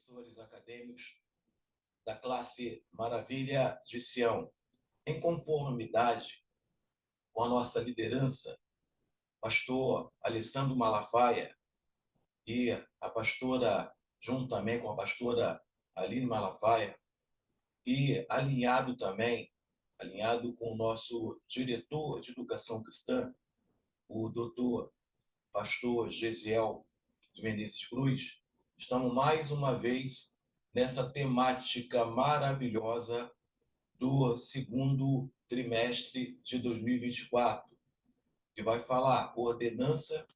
professores acadêmicos da classe Maravilha de Sião, em conformidade com a nossa liderança, pastor Alessandro Malafaia e a pastora, junto também com a pastora Aline Malafaia, e alinhado com o nosso diretor de educação cristã, o doutor pastor Gesiel de Menezes Cruz, estamos mais uma vez nessa temática maravilhosa do segundo trimestre de 2024, que vai falar ordenanças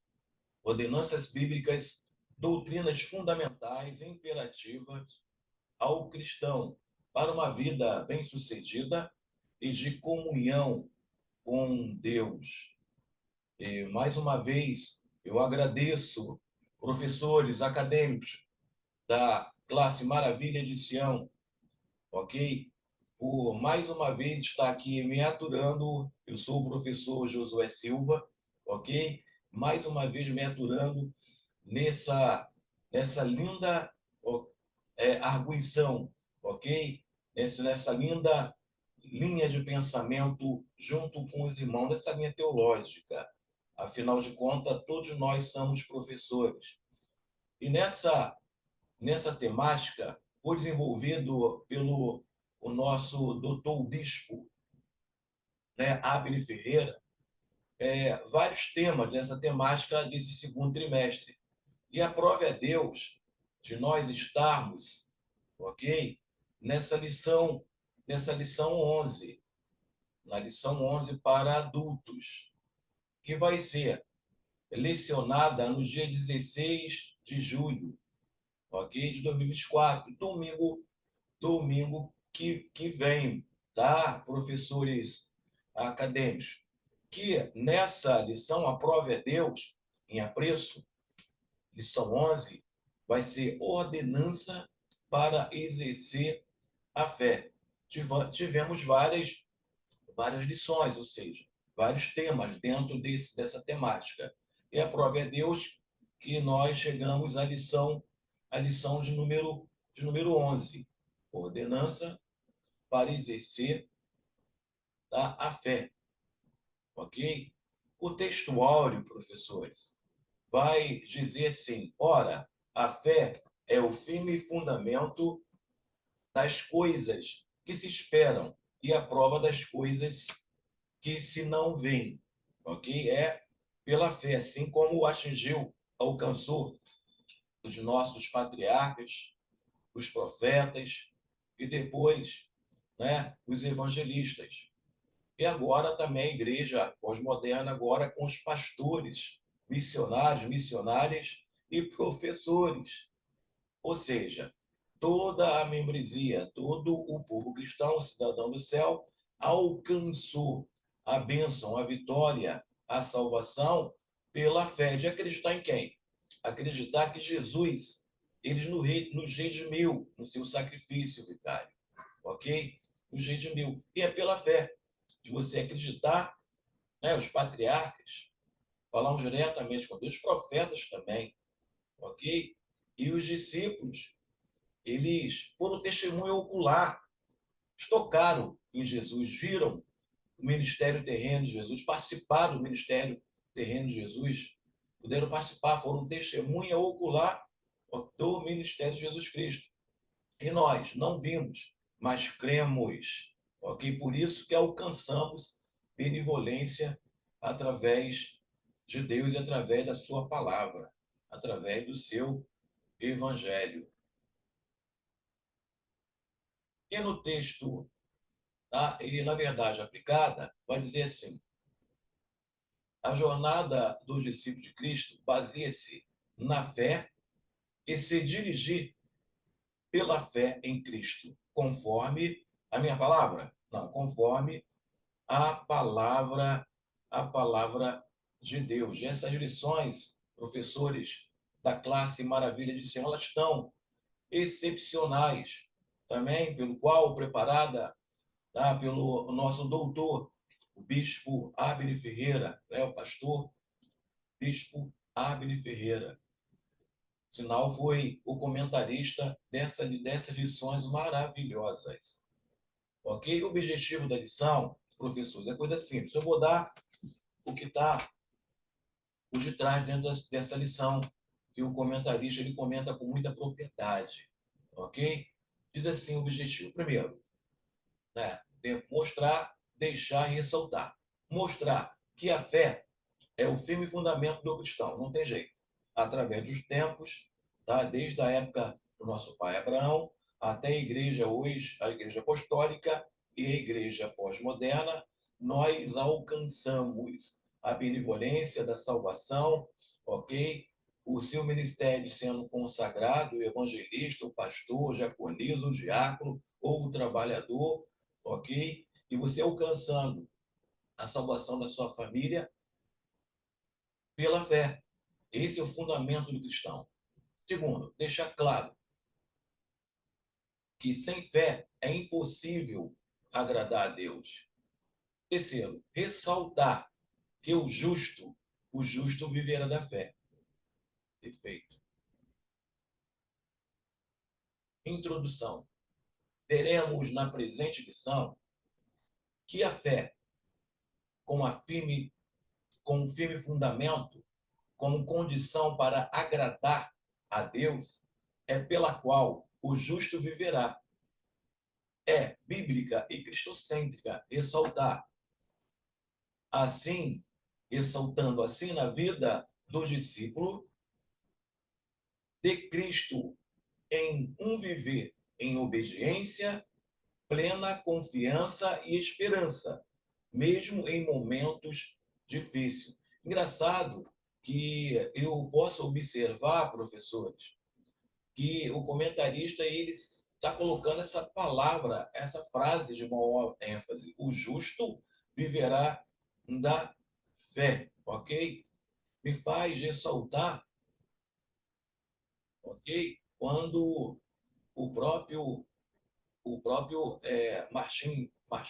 bíblicas, doutrinas fundamentais e imperativas ao cristão para uma vida bem-sucedida e de comunhão com Deus. E, mais uma vez, eu agradeço professores acadêmicos da classe Maravilha de Sião, ok? Por mais uma vez estar aqui me aturando. Eu sou o professor Josué Silva, ok? Mais uma vez me aturando nessa linda arguição, ok? Nessa linda linha de pensamento junto com os irmãos, nessa linha teológica. Afinal de contas, todos nós somos professores. E nessa temática, foi desenvolvido pelo o nosso doutor bispo, né, Abner Ferreira, vários temas nessa temática desse segundo trimestre. E a prova é Deus de nós estarmos, ok? Nessa lição 11, na lição 11 para adultos, que vai ser lecionada no dia 16 de julho, ok? De 2024, domingo que vem, tá? Professores acadêmicos, que nessa lição, a prova é Deus, em apreço, lição 11, vai ser ordenança para exercer a fé. Tivemos várias lições, ou seja, vários temas dentro dessa temática. E a prova é Deus que nós chegamos à lição de número 11, ordenança para exercer a fé, ok? O textuário, professores, vai dizer assim: ora, a fé é o firme fundamento das coisas que se esperam e a prova das coisas que se não veem, ok? É pela fé, assim como alcançou os nossos patriarcas, os profetas e depois, né, os evangelistas. E agora também a igreja pós-moderna, agora com os pastores, missionários, missionárias e professores. Ou seja, toda a membresia, todo o povo cristão, cidadão do céu, alcançou a bênção, a vitória, a salvação pela fé de acreditar em quem? Acreditar que Jesus, ele nos redimiu no seu sacrifício vicário, ok? Nos redimiu. E é pela fé de você acreditar, né? Os patriarcas falaram diretamente com Deus, os profetas também, ok? E os discípulos, eles foram testemunho ocular, tocaram em Jesus, viram o ministério terreno de Jesus, participaram do ministério terreno de Jesus, puderam participar, foram testemunha ocular do ministério de Jesus Cristo. E nós não vimos, mas cremos, ok? Por isso que alcançamos benevolência através de Deus e através da sua palavra, através do seu evangelho. E no texto, tá? E na verdade aplicada, vai dizer assim: a jornada dos discípulos de Cristo baseia-se na fé e se dirigir pela fé em Cristo, conforme a minha palavra? Não, conforme a palavra de Deus. E essas lições, professores da classe Maravilha de Sião, elas estão excepcionais, também pelo qual preparada, tá, pelo nosso doutor, o bispo Abner Ferreira, o pastor bispo Abner Ferreira. Sinal foi o comentarista dessas lições maravilhosas. Ok? O objetivo da lição, professores, é coisa simples. Eu vou dar o que está por detrás dentro dessa lição, que o comentarista ele comenta com muita propriedade. Ok? Diz assim o objetivo. Primeiro, né, mostrar, deixar e ressaltar. Mostrar que a fé é o firme fundamento do cristão, não tem jeito. Através dos tempos, tá? Desde a época do nosso pai Abraão até a igreja hoje, a igreja apostólica e a igreja pós-moderna, nós alcançamos a benevolência da salvação, ok? O seu ministério sendo consagrado, o evangelista, o pastor, o diaconisa, o diácono ou o trabalhador, ok? E você alcançando a salvação da sua família pela fé. Esse é o fundamento do cristão. Segundo, deixar claro que sem fé é impossível agradar a Deus. Terceiro, ressaltar que o justo viverá da fé. Perfeito. Introdução. Veremos na presente lição que a fé, com, com um firme fundamento, como condição para agradar a Deus, é pela qual o justo viverá. É bíblica e cristocêntrica ressaltar assim, ressaltando assim na vida do discípulo de Cristo em um viver em obediência, plena confiança e esperança, mesmo em momentos difíceis. Engraçado que eu posso observar, professores, que o comentarista ele está colocando essa palavra, essa frase de maior ênfase: o justo viverá da fé, ok? Me faz ressaltar, ok? Quando o próprio Martim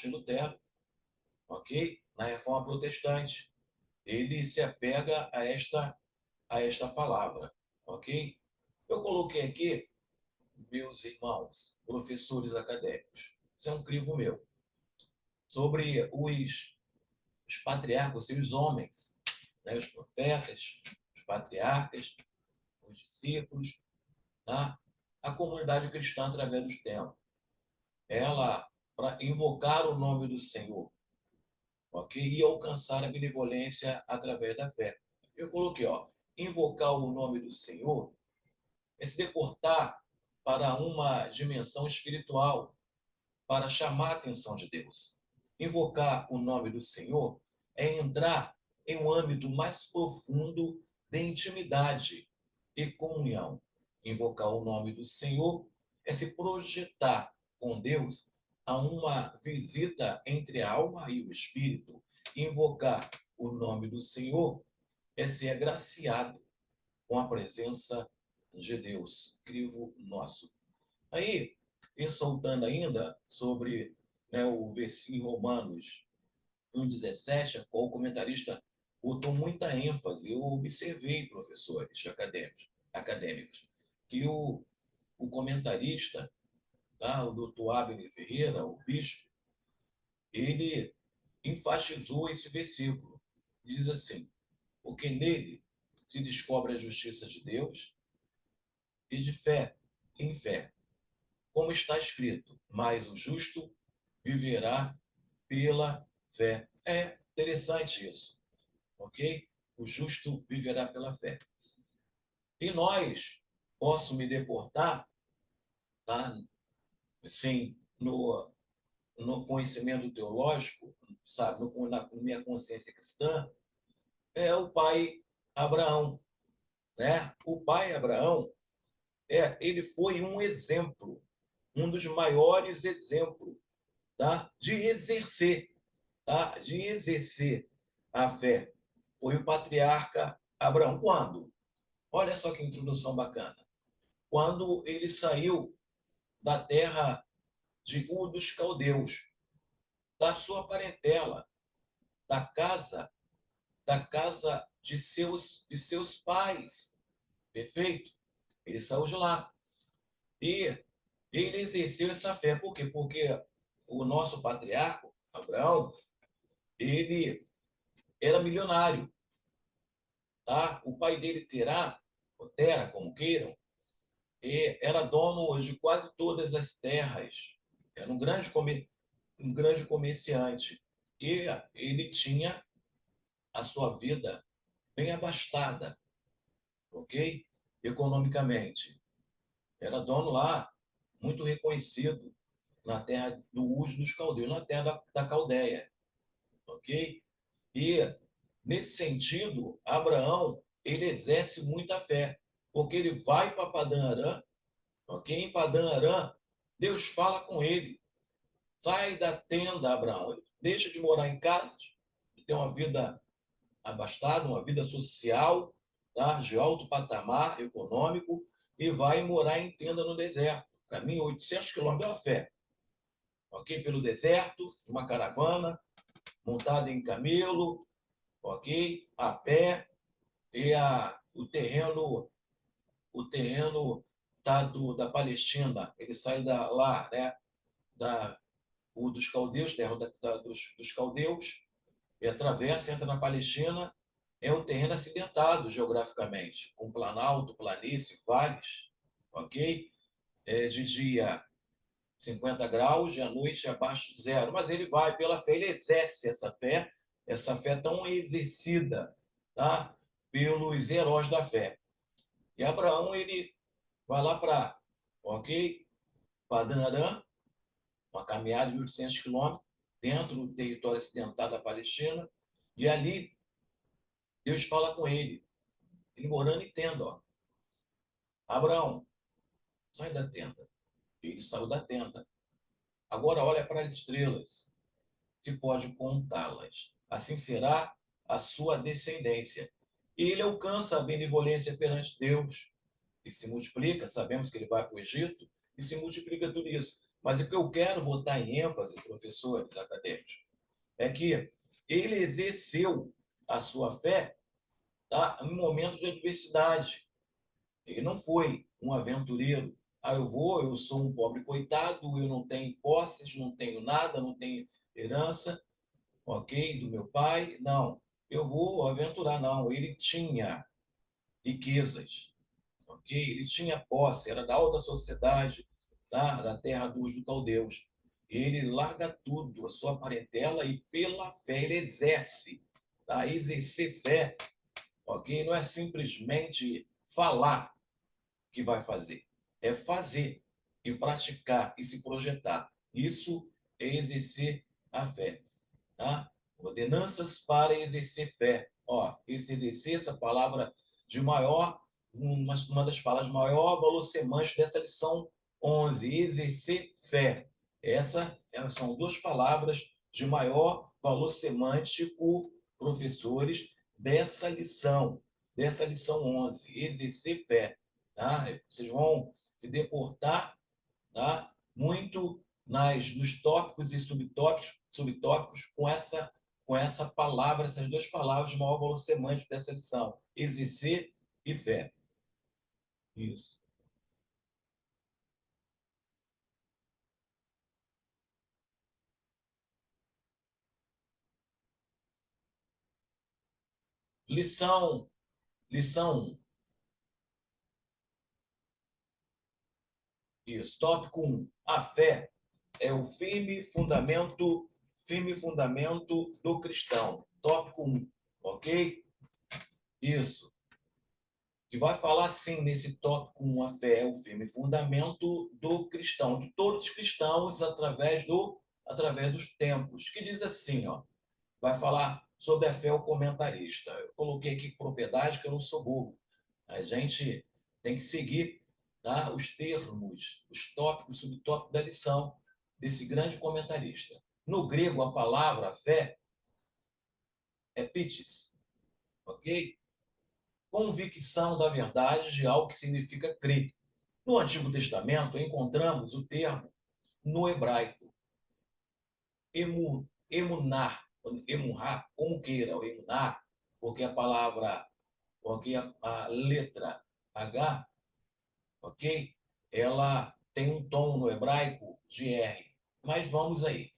Lutero, ok? Na Reforma Protestante, ele se apega a esta palavra, ok? Eu coloquei aqui, meus irmãos, professores acadêmicos, isso é um crivo meu, sobre os patriarcas, os homens, né? Os profetas, os patriarcas, os discípulos, tá? A comunidade cristã através dos tempos. Ela, para invocar o nome do Senhor, ok? E alcançar a benevolência através da fé. Eu coloquei, ó, invocar o nome do Senhor é se deportar para uma dimensão espiritual, para chamar a atenção de Deus. Invocar o nome do Senhor é entrar em um âmbito mais profundo de intimidade e comunhão. Invocar o nome do Senhor é se projetar com Deus a uma visita entre a alma e o espírito. Invocar o nome do Senhor é ser agraciado com a presença de Deus, crivo nosso. Aí, ressaltando ainda sobre, né, o versículo em Romanos 1,17, a qual o comentarista botou muita ênfase. Eu observei, professores acadêmicos, que o comentarista, tá, o doutor Abner Ferreira, o bispo, ele enfatizou esse versículo. Diz assim: porque nele se descobre a justiça de Deus e de fé em fé. Como está escrito, mas o justo viverá pela fé. É interessante isso, ok? O justo viverá pela fé. E nós, posso me deportar, tá? Sim, no conhecimento teológico, sabe, na minha consciência cristã, é o pai Abraão, né? O pai Abraão, ele foi um exemplo, um dos maiores exemplos, tá? De exercer a fé. Foi o patriarca Abraão. Quando? Olha só que introdução bacana. Quando ele saiu da terra de Ur dos Caldeus, da sua parentela, da casa de seus pais. Perfeito? Ele saiu de lá. E ele exerceu essa fé. Por quê? Porque o nosso patriarca, Abraão, ele era milionário. Tá? O pai dele, Terá, ou Tera, como queiram, era dono de quase todas as terras. Era um grande comerciante. E ele tinha a sua vida bem abastada, ok? Economicamente. Era dono lá, muito reconhecido na terra do Uz dos caldeus, na terra da Caldeia, ok? E, nesse sentido, Abraão, ele exerce muita fé, porque ele vai para Padã Arã, ok? Em Padã Arã, Deus fala com ele, sai da tenda, Abraão, ele deixa de morar em casas, de ter uma vida abastada, uma vida social, tá? De alto patamar econômico, e vai morar em tenda no deserto. Caminho 800 quilômetros a pé, ok? Pelo deserto, uma caravana, montada em camelo, ok? A pé, e o terreno tá da Palestina, ele sai lá, né? Dos caldeus, terra dos caldeus, e atravessa, entra na Palestina, é um terreno acidentado geograficamente, com planalto, planície, vales, ok? De dia 50 graus e à noite abaixo de zero. Mas ele vai pela fé, ele exerce essa fé tão exercida, tá? Pelos heróis da fé. E Abraão, ele vai lá para, ok? Padã Arã, uma caminhada de 800 quilômetros, dentro do território acidentado da Palestina, e ali Deus fala com ele, ele morando em tenda, ó. Abraão, sai da tenda. Ele saiu da tenda. Agora olha para as estrelas, se pode contá-las. Assim será a sua descendência. E ele alcança a benevolência perante Deus e se multiplica. Sabemos que ele vai para o Egito e se multiplica tudo isso. Mas o que eu quero botar em ênfase, professores acadêmicos, é que ele exerceu a sua fé, tá, em momentos de adversidade. Ele não foi um aventureiro. Ah, eu sou um pobre coitado, eu não tenho posses, não tenho nada, não tenho herança, ok, do meu pai. Não, eu vou aventurar. Não, ele tinha riquezas, ok? Ele tinha posse, era da alta sociedade, tá? Da terra dos caldeus. Ele larga tudo, a sua parentela, e pela fé ele exerce, tá? Exercer fé, ok? Não é simplesmente falar que vai fazer. É fazer e praticar e se projetar. Isso é exercer a fé. Tá? Ordenanças para exercer fé. Ó, esse exercer, essa palavra de maior, uma das palavras de maior valor semântico dessa lição 11, exercer fé. São duas palavras de maior valor semântico, professores, dessa lição 11, exercer fé. Tá? Vocês vão se deportar, tá? Muito nos tópicos e subtópicos com essa palavra, essas duas palavras de maior valor semântico dessa lição, exercer e fé. Isso. Lição, lição 1. Isso. Tópico 1. A fé é o firme fundamento do cristão. Tópico 1. Ok? Isso. Que vai falar, sim, nesse tópico, uma fé, o firme fundamento do cristão, de todos os cristãos, através dos tempos, que diz assim, ó, vai falar sobre a fé o comentarista. Eu coloquei aqui com propriedade, que eu não sou bobo. A gente tem que seguir, tá, os termos, os tópicos, subtópicos da lição desse grande comentarista. No grego, a palavra fé é pitis, ok? Convicção da verdade de algo que significa crer. No Antigo Testamento, encontramos o termo no hebraico, emunar, emunar, como queira, o emunar, porque a palavra, porque a letra H, ok? Ela tem um tom no hebraico de R. Mas vamos aí.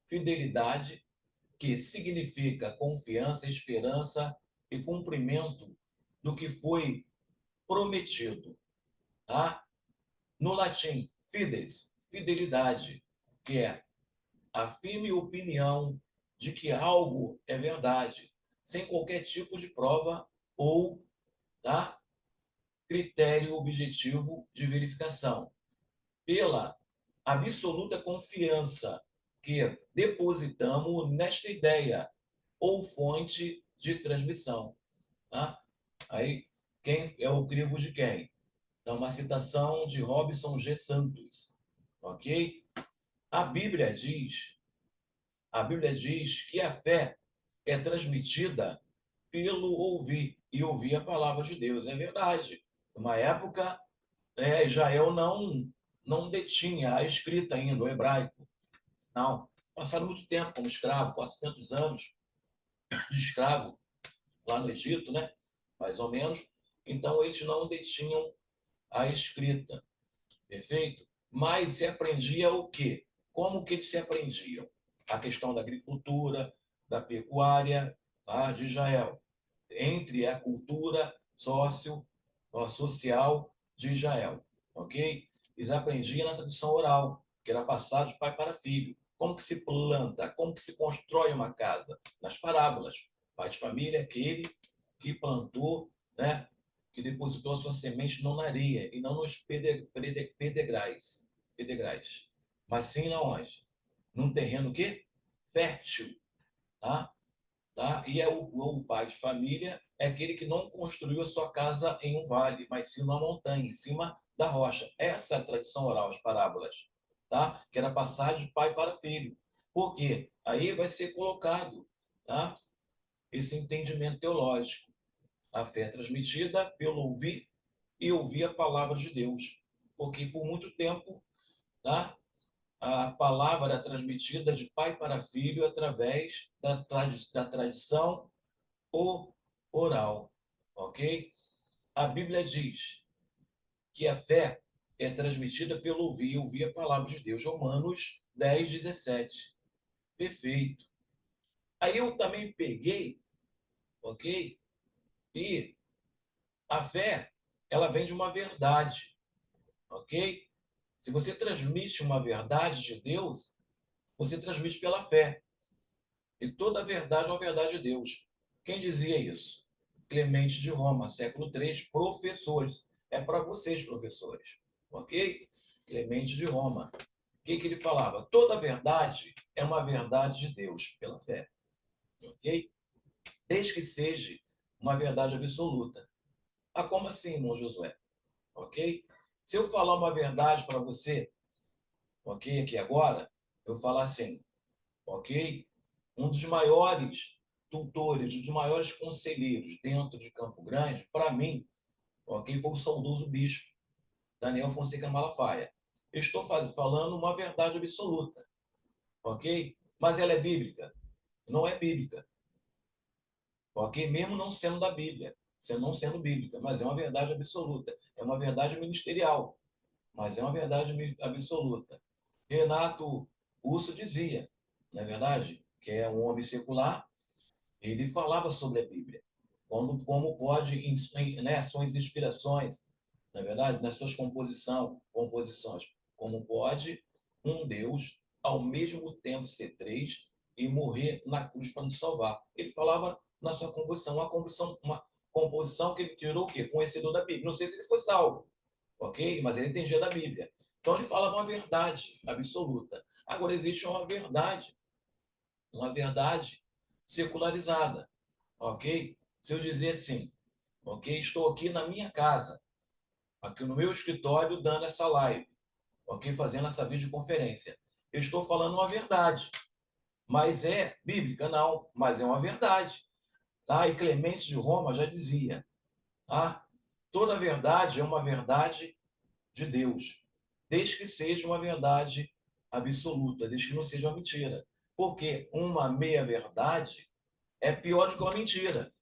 Fidelidade, que significa confiança, esperança e cumprimento do que foi prometido. Tá? No latim, fides, fidelidade, que é a firme opinião de que algo é verdade, sem qualquer tipo de prova ou, tá, critério objetivo de verificação, pela absoluta confiança que depositamos nesta ideia ou fonte de transmissão. Tá? Aí, quem é o crivo de quem? Então, uma citação de Robson G. Santos, ok? A Bíblia diz, a Bíblia diz que a fé é transmitida pelo ouvir, e ouvir a palavra de Deus. É verdade. Uma época, Israel não detinha a escrita ainda, o hebraico. Não. Passaram muito tempo como escravo, 400 anos de escravo lá no Egito, né? Mais ou menos. Então, eles não detinham a escrita. Perfeito? Mas se aprendia o quê? Como que eles se aprendiam? A questão da agricultura, da pecuária, tá? De Israel. Entre a cultura social de Israel. Ok? Eles aprendiam na tradição oral, que era passado de pai para filho. Como que se planta, como que se constrói uma casa? Nas parábolas. Pai de família é aquele que plantou, né? Que depositou a sua semente não na areia e não nos pedregais, mas sim na onde? Num terreno que fértil, tá? Tá? E o pai de família é aquele que não construiu a sua casa em um vale, mas sim numa montanha, em cima da rocha. Essa é a tradição oral, as parábolas, tá? Que era passagem de pai para filho. Por quê? Aí vai ser colocado, tá? Esse entendimento teológico. A fé é transmitida pelo ouvir e ouvir a palavra de Deus. Porque por muito tempo, tá? A palavra era transmitida de pai para filho através da tradição oral, ok? A Bíblia diz que a fé é transmitida pelo ouvir a palavra de Deus. Romanos 10:17. Perfeito. Aí eu também peguei, ok? E a fé, ela vem de uma verdade, ok? Se você transmite uma verdade de Deus, você transmite pela fé. E toda a verdade é uma verdade de Deus. Quem dizia isso? Clemente de Roma, século III, professores. É para vocês, professores. Ok? Clemente de Roma. O que ele falava? Toda verdade é uma verdade de Deus, pela fé. Ok? Desde que seja uma verdade absoluta. Ah, como assim, irmão Josué? Ok? Se eu falar uma verdade para você, ok, aqui agora, eu falar assim, ok? Um dos maiores tutores, um dos maiores conselheiros dentro de Campo Grande, para mim, ok, foi o saudoso bispo Daniel Fonseca Malafaia. Eu estou falando uma verdade absoluta, ok? Mas ela é bíblica? Não é bíblica, ok? Mesmo não sendo da Bíblia, não sendo bíblica, mas é uma verdade absoluta. É uma verdade ministerial, mas é uma verdade absoluta. Renato Russo dizia, não é verdade? Que é um homem secular, ele falava sobre a Bíblia, como pode, né, suas inspirações, na verdade, nas suas composições, como pode um Deus ao mesmo tempo ser três e morrer na cruz para nos salvar. Ele falava na sua composição, uma composição que ele tirou o quê? Conhecedor da Bíblia. Não sei se ele foi salvo, ok? Mas ele entendia da Bíblia. Então ele falava uma verdade absoluta. Agora existe uma verdade secularizada, ok? Se eu dizer assim, ok? Estou aqui na minha casa, aqui no meu escritório, dando essa live, ok? Fazendo essa videoconferência. Eu estou falando uma verdade, mas é bíblica? Não, mas é uma verdade, tá? E Clemente de Roma já dizia, tá? Toda verdade é uma verdade de Deus, desde que seja uma verdade absoluta, desde que não seja uma mentira. Porque uma meia-verdade é pior do que uma mentira.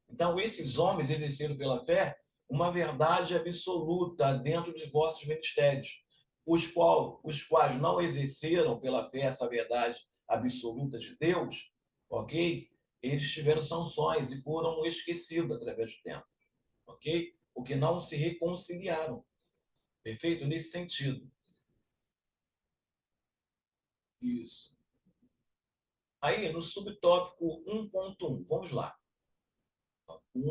Então, esses homens exerceram pela fé uma verdade absoluta dentro de vossos ministérios, os quais não exerceram pela fé essa verdade absoluta de Deus, ok? Eles tiveram sanções e foram esquecidos através do tempo, ok? Porque não se reconciliaram, perfeito? Nesse sentido. Isso. Aí, no subtópico 1.1, vamos lá.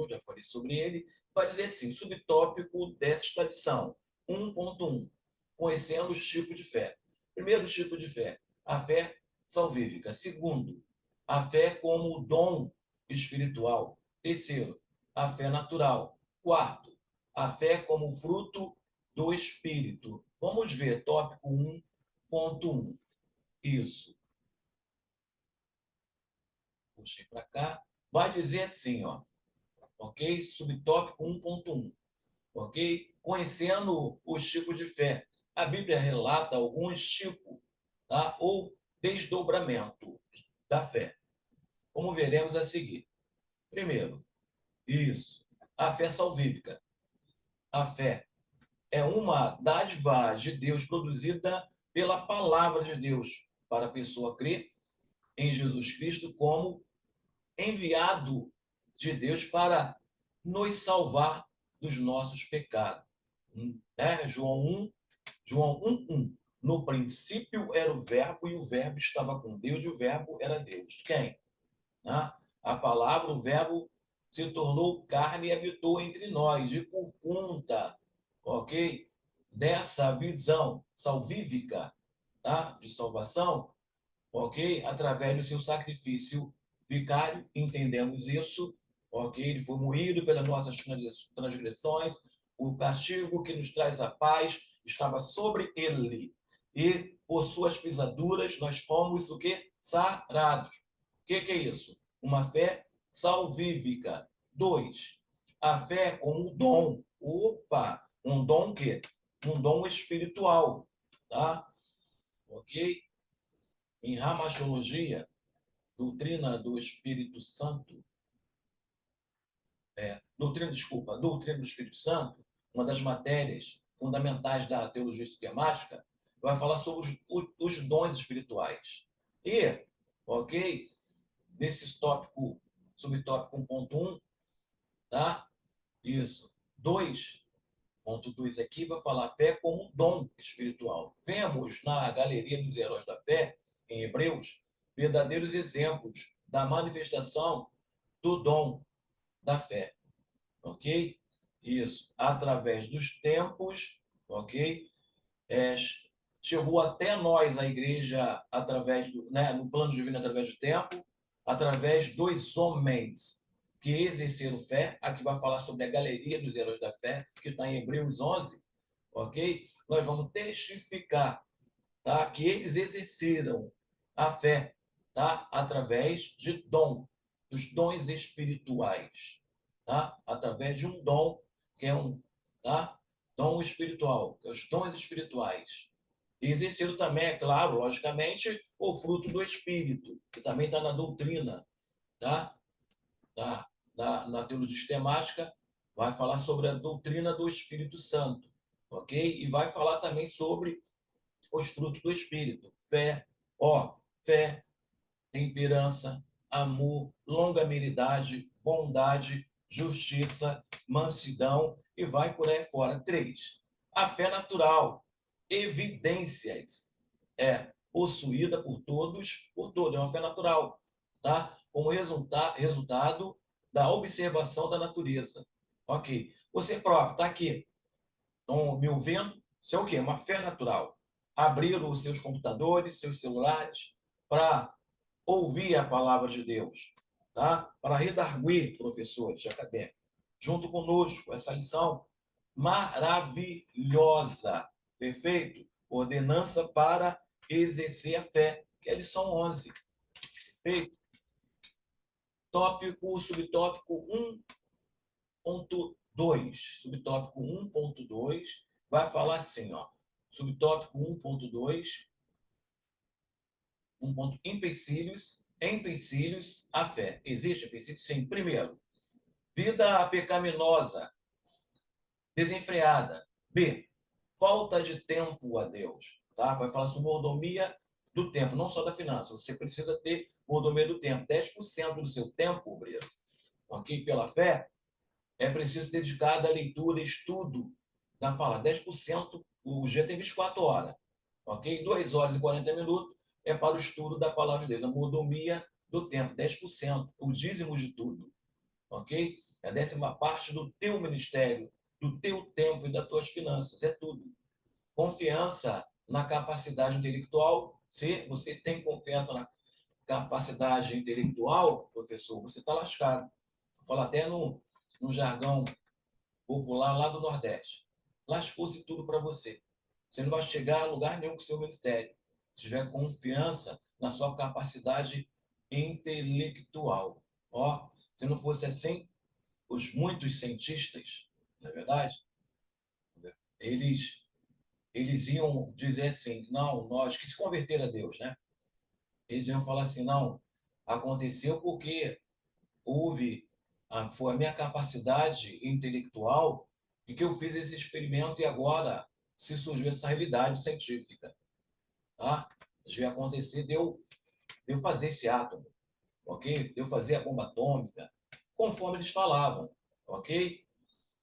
Já falei sobre ele, vai dizer assim, subtópico dessa lição, 1.1, conhecendo os tipos de fé. Primeiro tipo de fé, a fé salvífica. Segundo, a fé como dom espiritual. Terceiro, a fé natural. Quarto, a fé como fruto do Espírito. Vamos ver, tópico 1.1. Isso. Puxei para cá. Vai dizer assim, ó, ok? Subtópico 1.1, ok? Conhecendo os tipos de fé. A Bíblia relata alguns tipos, tá? Ou desdobramento da fé. Como veremos a seguir. Primeiro, isso, a fé salvífica. A fé é uma dádiva de Deus produzida pela palavra de Deus para a pessoa crer em Jesus Cristo como enviado de Deus para nos salvar dos nossos pecados. Né? João 1:1. No princípio era o verbo, e o verbo estava com Deus, e o verbo era Deus. Quem? Né? A palavra, o verbo, se tornou carne e habitou entre nós. E por conta, ok, dessa visão salvífica, tá? De salvação, ok? Através do seu sacrifício vicário, entendemos isso, ok? Ele foi moído pelas nossas transgressões, o castigo que nos traz a paz estava sobre ele, e por suas pisaduras nós fomos o quê? Sarados. O que é isso? Uma fé salvífica. 2. A fé como um dom. Opa! Um dom o quê? Um dom espiritual, tá? Ok? Em Ramachologia, doutrina do Espírito Santo, doutrina do Espírito Santo, uma das matérias fundamentais da teologia esquemática, vai falar sobre os dons espirituais. E, ok, nesse tópico, subtópico 1.1, tá? Isso. 2.2 aqui vai falar fé como um dom espiritual. Vemos na galeria dos heróis da fé, em Hebreus, verdadeiros exemplos da manifestação do dom da fé, ok? Isso, através dos tempos, ok? Chegou até nós, a igreja, através do, né, no plano divino, através do tempo, através dos homens que exerceram fé. Aqui vai falar sobre a galeria dos heróis da fé, que está em Hebreus 11, ok? Nós vamos testificar, tá? Que eles exerceram a fé, tá? Através de dom, dos dons espirituais, tá? Através de um dom que é tá? Dom espiritual, que é os dons espirituais. E exerceram também, é claro, logicamente, o fruto do Espírito, que também está na doutrina, tá? Na teologia sistemática, vai falar sobre a doutrina do Espírito Santo, ok? E vai falar também sobre os frutos do Espírito. Fé, temperança, amor, longanimidade, bondade, justiça, mansidão e vai por aí fora. 3. A fé natural, evidências, é possuída por todos, é uma fé natural, tá? Como resultado da observação da natureza. Ok. Você próprio está aqui, estão me ouvindo? Isso é o quê? Uma fé natural. Abriram os seus computadores, seus celulares, para ouvir a palavra de Deus, tá? Para redarguir professores acadêmicos, junto conosco, essa lição maravilhosa, perfeito? Ordenança para exercer a fé, que é a lição 11, perfeito? Subtópico 1.2, subtópico 1.2, vai falar assim, ó, subtópico 1.2, empecilhos à fé. Existe empecilhos? Sim. Primeiro, vida pecaminosa, desenfreada. B, falta de tempo a Deus. Tá? Vai falar sobre mordomia do tempo, não só da finança. Você precisa ter mordomia do tempo. 10% do seu tempo, obreiro, ok? Pela fé, é preciso dedicado à leitura, estudo da palavra. 10%, o dia tem 24 horas, ok? 2 horas e 40 minutos é para o estudo da palavra de Deus, a mordomia do tempo, 10%, o dízimo de tudo, ok? É a 10ª parte do teu ministério, do teu tempo e das tuas finanças, é tudo. Confiança na capacidade intelectual. Se você tem confiança na capacidade intelectual, professor, você está lascado. Fala até no jargão popular lá do Nordeste. Lascou-se tudo para você. Você não vai chegar a lugar nenhum com o seu ministério. Se tiver confiança na sua capacidade intelectual. Ó, se não fosse assim, os muitos cientistas, não é verdade? Eles, eles iam dizer assim, não, nós que se converteram a Deus, né? Eles iam falar assim, não, aconteceu porque houve, foi a minha capacidade intelectual e que eu fiz esse experimento e agora se surgiu essa realidade científica. Tá? Devia acontecer, deu fazer esse átomo, ok? Deu fazer a bomba atômica, conforme eles falavam, ok?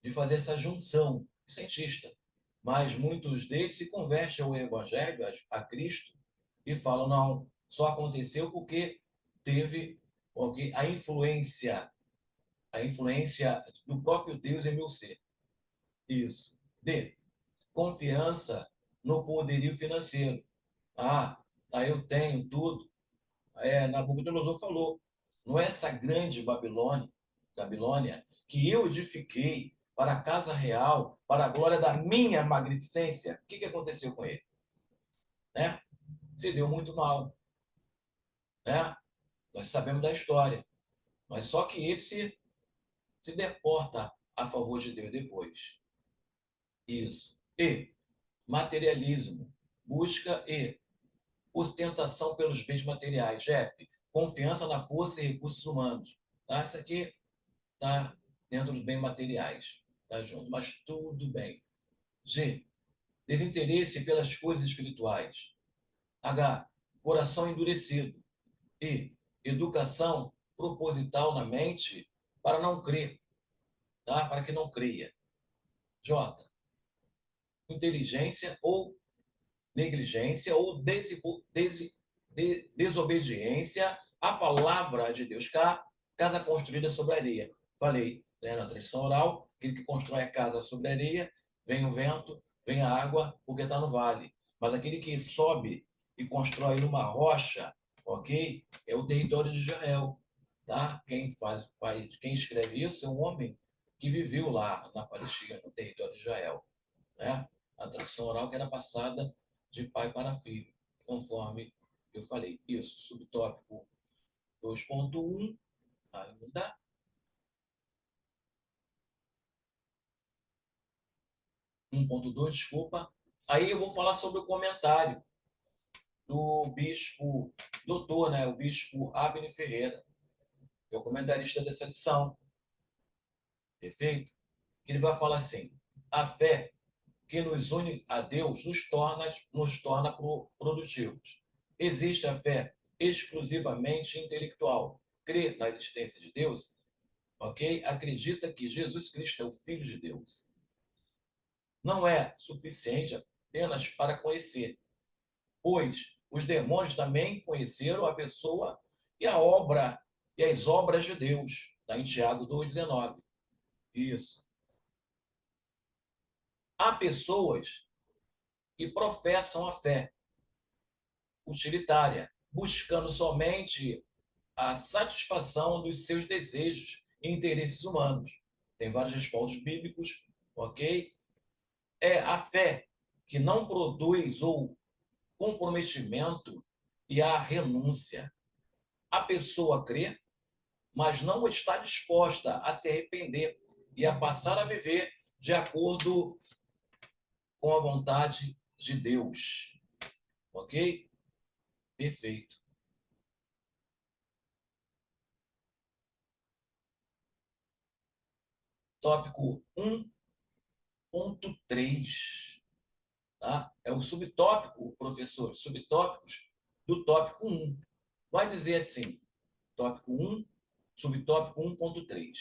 De fazer essa junção cientista. Mas muitos deles se convertem ao Evangelho, a Cristo, e falam, não, só aconteceu porque teve, okay, a influência do próprio Deus em meu ser. Isso. D, confiança no poderio financeiro. Aí eu tenho tudo. Nabucodonosor falou, não é essa grande Babilônia, que eu edifiquei para a casa real, para a glória da minha magnificência? O que aconteceu com ele? Né? Se deu muito mal. Né? Nós sabemos da história. Mas só que ele se deporta a favor de Deus depois. Isso. E materialismo. Busca e ostentação pelos bens materiais. Jeff, confiança na força e recursos humanos. Tá? Isso aqui está dentro dos bens materiais. Tá junto, mas tudo bem. G, desinteresse pelas coisas espirituais. H, coração endurecido. E, educação proposital na mente para não crer, tá? Para que não creia. J, inteligência ou negligência ou desobediência à palavra de Deus. Casa construída sobre areia. Falei, né, na tradição oral, aquele que constrói a casa sobre areia, vem o vento, vem a água, porque está no vale. Mas aquele que sobe e constrói numa rocha, ok? É o território de Israel. Tá? Quem escreve isso é um homem que viveu lá na Palestina, no território de Israel. Né? A tradição oral que era passada de pai para filho, conforme eu falei. Isso, subtópico 2.1, ainda. 1.2, desculpa. Aí eu vou falar sobre o comentário do bispo doutor, né, o bispo Abner Ferreira, que é o comentarista dessa lição. Perfeito? Que ele vai falar assim: a fé que nos une a Deus nos torna produtivos. Existe a fé exclusivamente intelectual. Crê na existência de Deus, ok? Acredita que Jesus Cristo é o Filho de Deus. Não é suficiente apenas para conhecer, pois os demônios também conheceram a pessoa e a obra e as obras de Deus. Está em Tiago 2,19. Isso. Há pessoas que professam a fé utilitária, buscando somente a satisfação dos seus desejos e interesses humanos. Tem vários respaldos bíblicos, ok? É a fé que não produz ou comprometimento e a renúncia. A pessoa crê, mas não está disposta a se arrepender e a passar a viver de acordo com a vontade de Deus. Ok? Perfeito. Tópico 1. 1.3. Tá? É o subtópico, professor, subtópicos do tópico 1. Vai dizer assim, tópico 1, subtópico 1.3.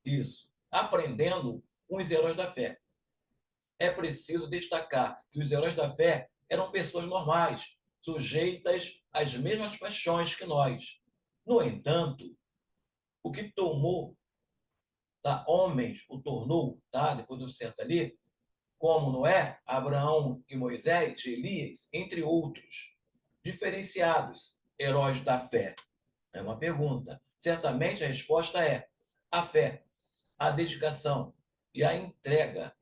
Isso. Aprendendo com os heróis da fé. É preciso destacar que os heróis da fé eram pessoas normais, sujeitas às mesmas paixões que nós. No entanto, o que tomou, tá, homens, o tornou, tá, depois do certo ali, como Noé, Abraão e Moisés, Elias, entre outros, diferenciados heróis da fé. É uma pergunta. Certamente a resposta é a fé, a dedicação e a entrega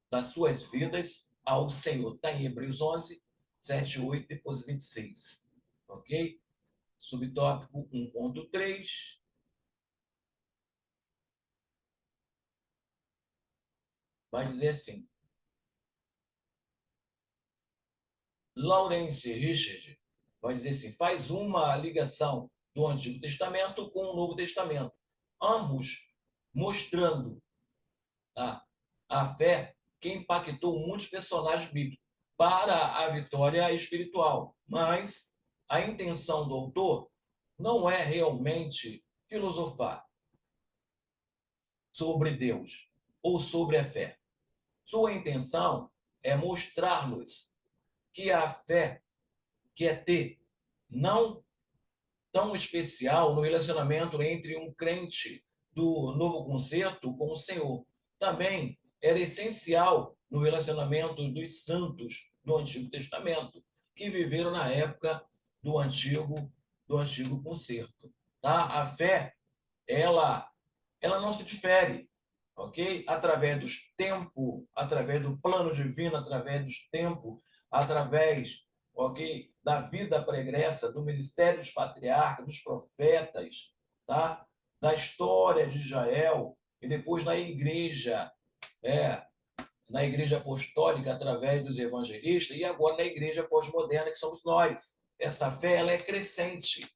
das suas vidas ao Senhor. Está em Hebreus 11, 7, 8, depois 26. Ok? Subtópico 1.3. Vai dizer assim. Lawrence Richard vai dizer assim, faz uma ligação do Antigo Testamento com o Novo Testamento, ambos mostrando, tá, a fé que impactou muitos personagens bíblicos para a vitória espiritual. Mas a intenção do autor não é realmente filosofar sobre Deus ou sobre a fé. Sua intenção é mostrar-nos que a fé que é ter não tão especial no relacionamento entre um crente do Novo Concerto com o Senhor. Também era essencial no relacionamento dos santos do Antigo Testamento, que viveram na época do Antigo Concerto. Tá? A fé, ela não se difere, ok? Através dos tempos, através do plano divino, através dos tempos, através, ok, da vida pregressa, do ministério dos patriarcas, dos profetas, tá? Da história de Israel e depois é, na igreja apostólica através dos evangelistas e agora na igreja pós-moderna que somos nós. Essa fé ela é crescente,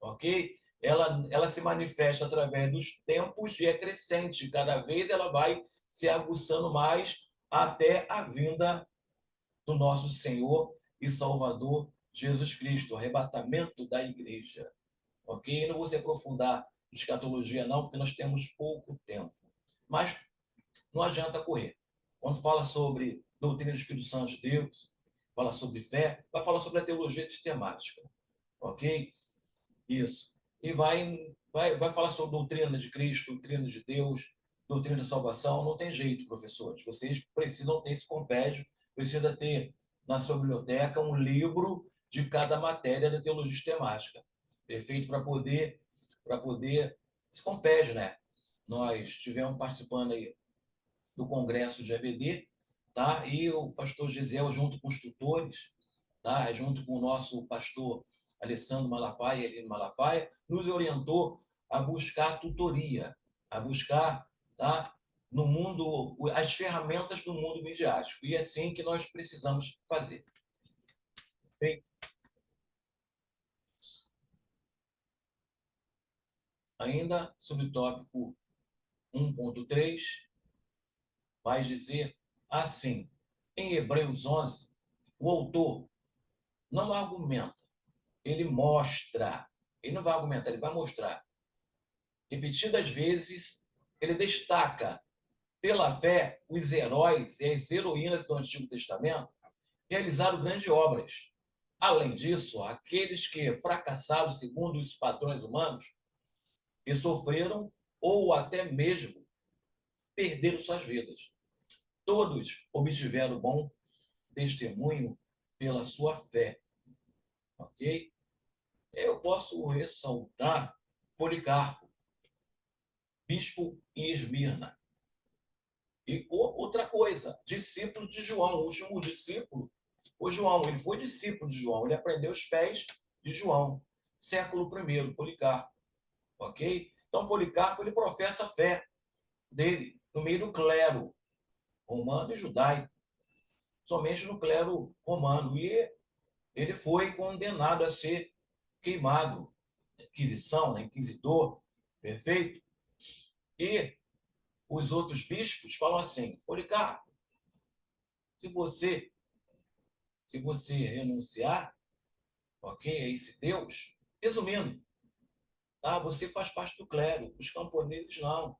ok? Ela se manifesta através dos tempos e é crescente. Cada vez ela vai se aguçando mais até a vinda do nosso Senhor e Salvador Jesus Cristo, o arrebatamento da igreja. Ok? Não vou se aprofundar em escatologia, não, porque nós temos pouco tempo. Mas não adianta correr. Quando fala sobre doutrina do Espírito Santo de Deus, fala sobre fé, vai falar sobre a teologia sistemática. Ok? Isso. E vai falar sobre doutrina de Cristo, doutrina de Deus, doutrina da salvação. Não tem jeito, professores. Vocês precisam ter esse compêndio, precisa ter na sua biblioteca um livro de cada matéria da teologia sistemática. Perfeito? Para poder esse compêndio, né? Nós estivemos participando aí do congresso de EBD, tá? E o pastor Gisel, junto com os tutores, tá? Junto com o nosso pastor Alessandro Malafaia, Elino Malafaia, nos orientou a buscar tutoria, a buscar, tá, no mundo, as ferramentas do mundo midiático. E é assim que nós precisamos fazer. Bem, ainda, subtópico 1.3, vai dizer assim, em Hebreus 11, o autor não argumenta, ele mostra. Ele não vai argumentar, ele vai mostrar. Repetidas vezes, ele destaca pela fé os heróis e as heroínas do Antigo Testamento realizaram grandes obras. Além disso, aqueles que fracassaram segundo os padrões humanos e sofreram ou até mesmo perderam suas vidas. Todos obtiveram bom testemunho pela sua fé. Ok? Eu posso ressaltar Policarpo, bispo em Esmirna. E outra coisa, discípulo de João, o último discípulo foi João. Ele foi discípulo de João, ele aprendeu os pés de João. Século I, Policarpo. Ok? Então, Policarpo, ele professa a fé dele no meio do clero romano e judaico, somente no clero romano. E ele foi condenado a ser queimado, Inquisição, né? Inquisidor, perfeito? E os outros bispos falam assim: Policarpo, se você, se você renunciar, ok, a esse Deus, resumindo, tá? Você faz parte do clero, os camponeses não,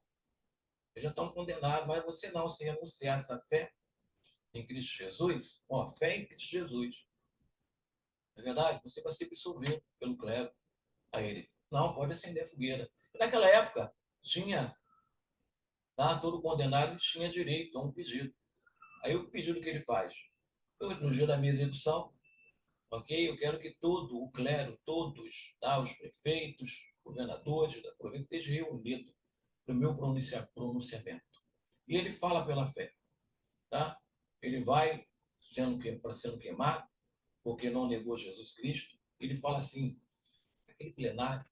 eles já estão condenados, mas você não, se renunciar a essa fé em Cristo Jesus, ó, fé em Cristo Jesus, é verdade? Você vai ser absolvido pelo clero. Aí ele, não, pode acender a fogueira. E naquela época, tinha, tá? Todo condenado tinha direito a um pedido. Aí o pedido que ele faz? Eu, no dia da minha execução, ok? Eu quero que todo o clero, todos, tá? Os prefeitos, governadores da província estejam reunidos no meu pronunciamento. E ele fala pela fé, tá? Ele vai sendo queimado, porque não negou Jesus Cristo. Ele fala assim, aquele plenário,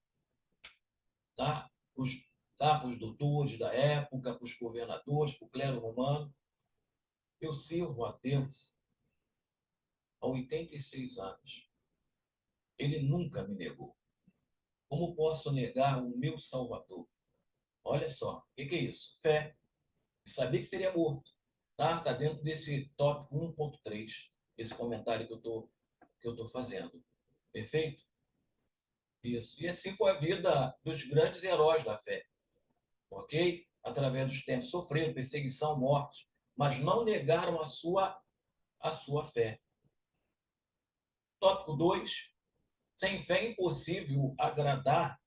tá? Os, tá? Para os doutores da época, para os governadores, para o clero romano. Eu sirvo a Deus há 86 anos. Ele nunca me negou. Como posso negar o meu Salvador? Olha só, o que é isso? Fé. E sabia que seria morto. Tá? Tá dentro desse tópico 1.3, esse comentário que eu tô fazendo. Perfeito? Isso. E assim foi a vida dos grandes heróis da fé. Ok? Através dos tempos sofreram perseguição, morte, mas não negaram a sua fé. Tópico 2. Sem fé é impossível agradar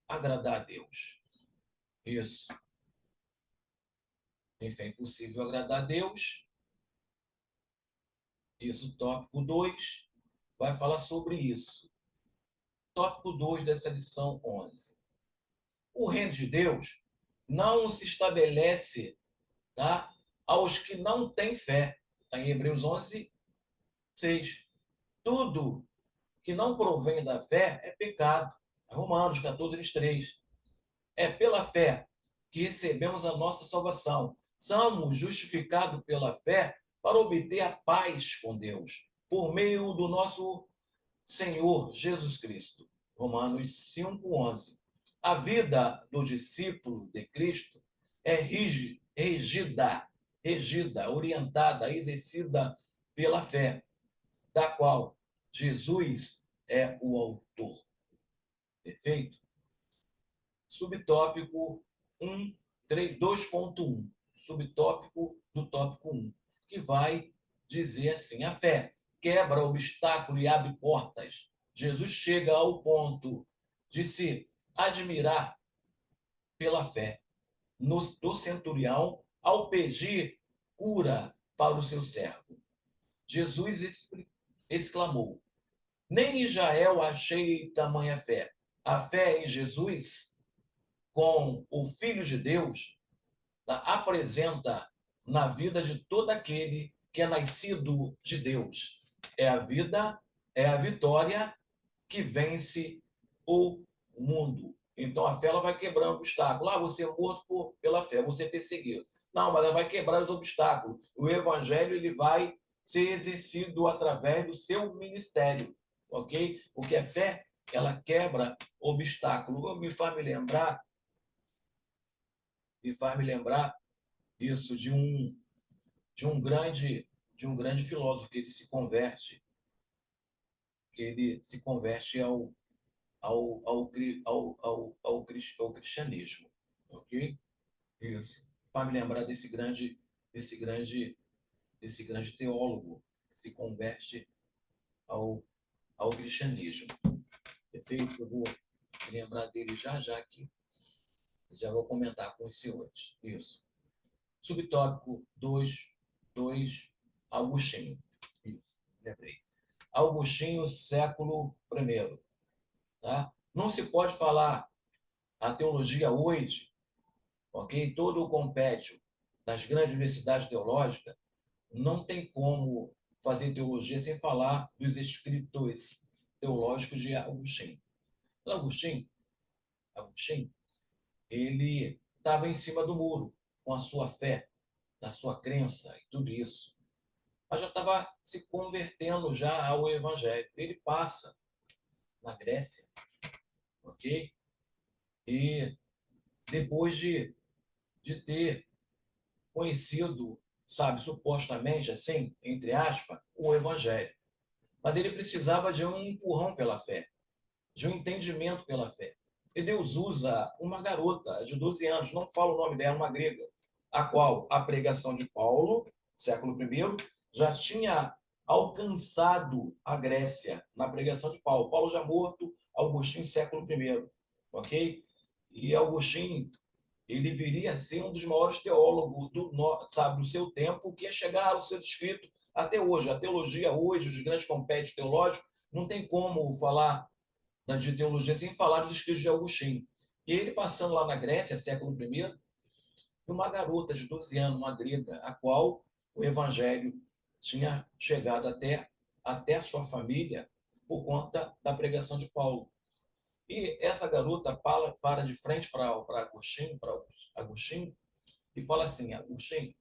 a Deus. Isso. Sem fé é impossível agradar a Deus. Isso, tópico 2 vai falar sobre isso. Tópico 2 dessa lição 11. O reino de Deus não se estabelece, tá, aos que não têm fé. Está em Hebreus 11, 6. Tudo que não provém da fé é pecado. Romanos 14, 23. É pela fé que recebemos a nossa salvação. Somos justificados pela fé para obter a paz com Deus, por meio do nosso Senhor Jesus Cristo. Romanos 5:11. A vida do discípulo de Cristo é regida, orientada, exercida pela fé, da qual Jesus é o autor. Perfeito? Subtópico 2.1. Subtópico do tópico 1, que vai dizer assim: a fé quebra obstáculo e abre portas. Jesus chega ao ponto de se admirar pela fé do centurião ao pedir cura para o seu servo. Jesus exclamou: nem em Israel achei tamanha fé. A fé em Jesus, com o Filho de Deus, apresenta na vida de todo aquele que é nascido de Deus. É a vida, é a vitória que vence o mundo. Então a fé ela vai quebrando obstáculos. Você é morto pela fé, você é perseguido. Não, mas ela vai quebrar os obstáculos. O evangelho ele vai ser exercido através do seu ministério, ok? Porque a fé ela quebra obstáculos. Me faz me lembrar isso de um grande filósofo que ele se converte ao cristianismo, ok? Isso. Para me lembrar desse grande, desse grande teólogo que se converte ao, ao cristianismo. Perfeito? Eu vou me lembrar dele já aqui. Já vou comentar com os senhores. Isso. Subtópico 2, Agostinho. Isso, lembrei. Agostinho, século I. Tá? Não se pode falar a teologia hoje, ok? Todo o compêndio das grandes universidades teológicas, não tem como fazer teologia sem falar dos escritos teológicos de Agostinho. Agostinho, ele estava em cima do muro com a sua fé, na sua crença e tudo isso. Mas já estava se convertendo já ao evangelho. Ele passa na Grécia, ok? E depois de de ter conhecido, sabe, supostamente, assim, entre aspas, o Evangelho. Mas ele precisava de um empurrão pela fé, de um entendimento pela fé. E Deus usa uma garota de 12 anos, não falo o nome dela, uma grega, a qual a pregação de Paulo, século I, já tinha alcançado a Grécia na pregação de Paulo. Paulo já morto, Agostinho, século I, ok? E Agostinho, ele viria a ser um dos maiores teólogos do seu tempo, que ia chegar ao ser escrito até hoje. A teologia hoje, os grandes compédios teológicos, não tem como falar de teologia sem falar dos escritos de Agostinho. E ele passando lá na Grécia, século I, uma garota de 12 anos, uma grega, a qual o evangelho tinha chegado até a sua família por conta da pregação de Paulo. E essa garota para de frente para Agostinho, e fala assim: Agostinho,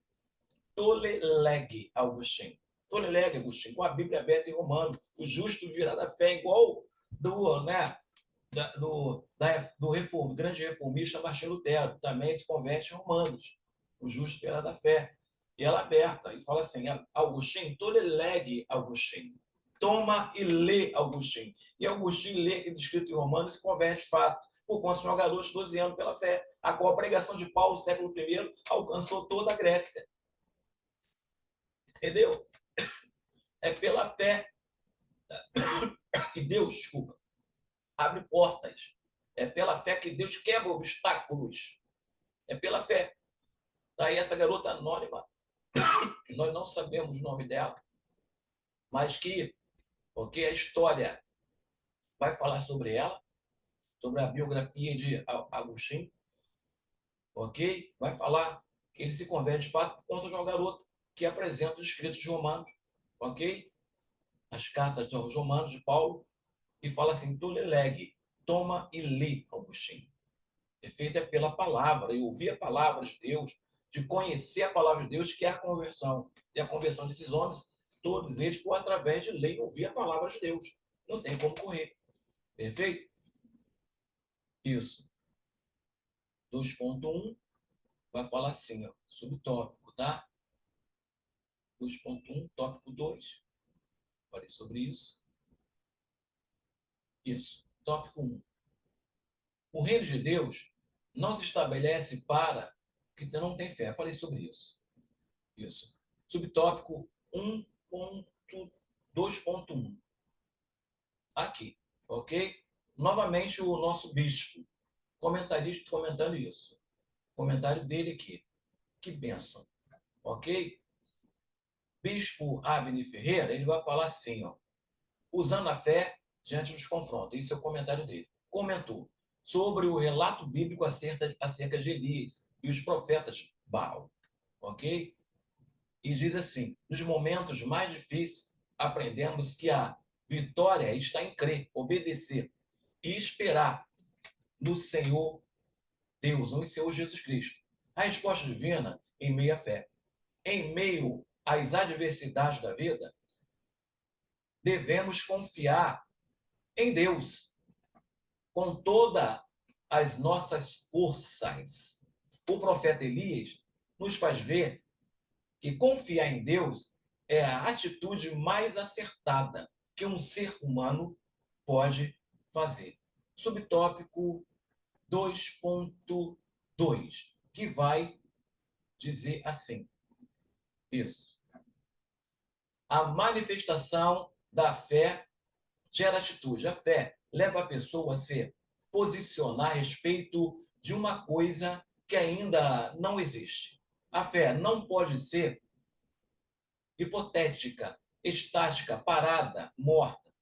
tolelegue Agostinho. Tolelegue Agostinho, com a Bíblia aberta em Romano, o justo virá da fé, igual do, né, do grande reformista Martinho Lutero, também se converte em Romanos, o justo virá da fé. E ela aberta, e fala assim: Agostinho, tolelegue Agostinho. Toma e lê Agostinho. E Agostinho lê aquele escrito em Romanos e se converte de fato, por conta de um garoto de 12 anos pela fé, a qual a pregação de Paulo, século I, alcançou toda a Grécia. Entendeu? É pela fé que Deus, desculpa, abre portas. É pela fé que Deus quebra obstáculos. É pela fé. Daí essa garota anônima, que nós não sabemos o nome dela, mas que, porque a história vai falar sobre ela, sobre a biografia de Agostinho, ok? Vai falar que ele se converte de fato por conta de uma garota que apresenta os escritos romanos, ok? As cartas aos romanos de Paulo, e fala assim: tu lelegue, toma e lê, Agostinho. Feita é pela palavra, e ouvir a palavra de Deus, de conhecer a palavra de Deus, que é a conversão. E a conversão desses homens, todos eles, foi através de ler e ouvir a palavra de Deus. Não tem como correr. Perfeito? Isso. 2.1 vai falar assim, ó, subtópico, tá? 2.1, tópico 2. Falei sobre isso. Isso. Tópico 1. O reino de Deus não se estabelece para que não tem fé. Falei sobre isso. Isso. Subtópico 1.2.1. Aqui, ok? Novamente o nosso bispo, comentarista, comentando isso. Comentário dele aqui. Que bênção. Ok? Bispo Abner Ferreira, ele vai falar assim, ó, usando a fé diante dos confrontos. Esse é o comentário dele. Comentou sobre o relato bíblico acerca de Elias e os profetas Baal. Ok? E diz assim: nos momentos mais difíceis, aprendemos que a vitória está em crer, obedecer e esperar no Senhor Deus, no Senhor Jesus Cristo. A resposta divina em meio à fé. Em meio às adversidades da vida, devemos confiar em Deus com todas as nossas forças. O profeta Elias nos faz ver que confiar em Deus é a atitude mais acertada que um ser humano pode fazer. Subtópico 2.2, que vai dizer assim: isso. A manifestação da fé gera atitude. A fé leva a pessoa a se posicionar a respeito de uma coisa que ainda não existe. A fé não pode ser hipotética, estática, parada, morta.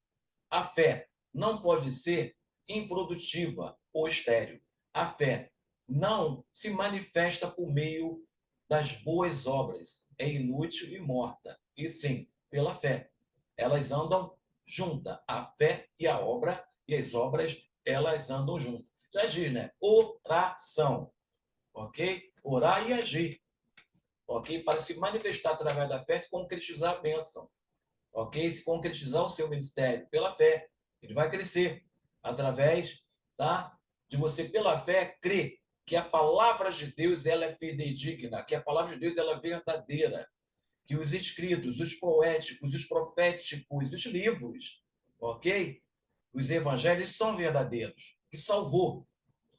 A fé não pode ser improdutiva ou estéril. A fé não se manifesta por meio das boas obras. É inútil e morta. E sim, pela fé. Elas andam juntas. A fé e a obra, e as obras, elas andam juntas. Já diz, né? Oração. Ok? Orar e agir. Ok? Para se manifestar através da fé, se concretizar a bênção. Ok? Se concretizar o seu ministério pela fé, ele vai crescer através, tá, de você, pela fé, crer que a palavra de Deus ela é fidedigna, que a palavra de Deus ela é verdadeira, que os escritos, os poéticos, os proféticos, os livros, ok? Os evangelhos são verdadeiros, que salvou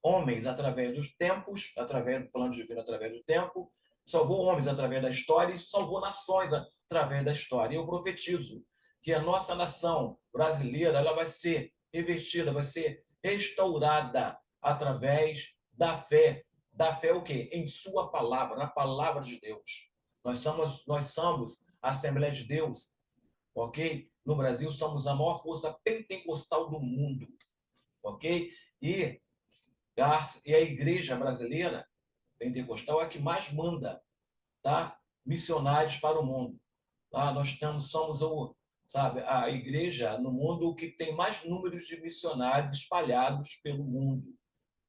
homens através dos tempos, através do plano divino, através do tempo, salvou homens através da história e salvou nações através da história. E eu profetizo que a nossa nação brasileira ela vai ser revestida, vai ser restaurada através da fé. Da fé o quê? Em sua palavra, na palavra de Deus. Nós somos a Assembleia de Deus, ok? No Brasil somos a maior força pentecostal do mundo, ok? E a igreja brasileira pentecostal é a que mais manda, tá? Missionários para o mundo. Tá? Somos sabe, a igreja no mundo que tem mais números de missionários espalhados pelo mundo.